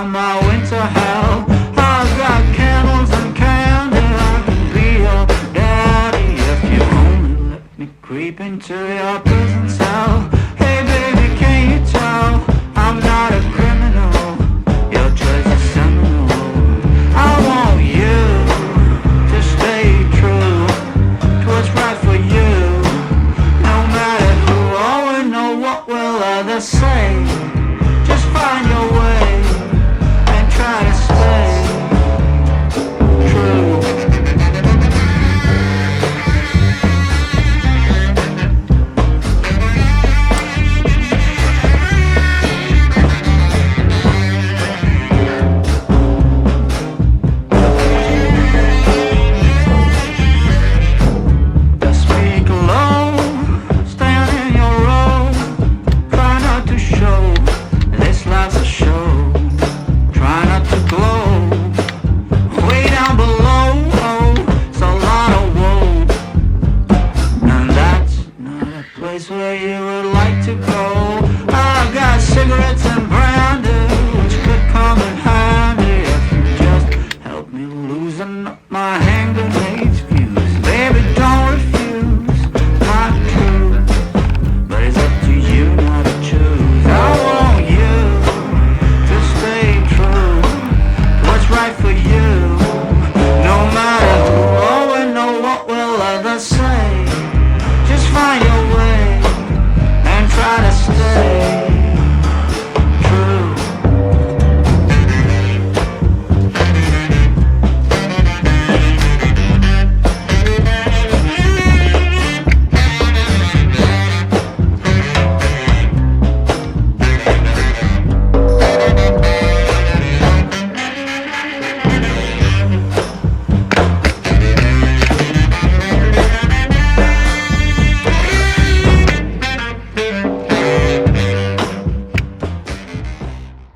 from my winter hell. I've got candles and candy, I can be your daddy if you only let me creep into your prison cell. Hey baby, can you tell I'm not a criminal? Your choice is seminal. I want you to stay true to what's right for you. No matter who or know what will others say, just find your way and try to stay true. Just speak low, stand in your row, try not to show this life's a show. Try not to glow way down below. It's a lot of woe, and that's not a place where you would like to go.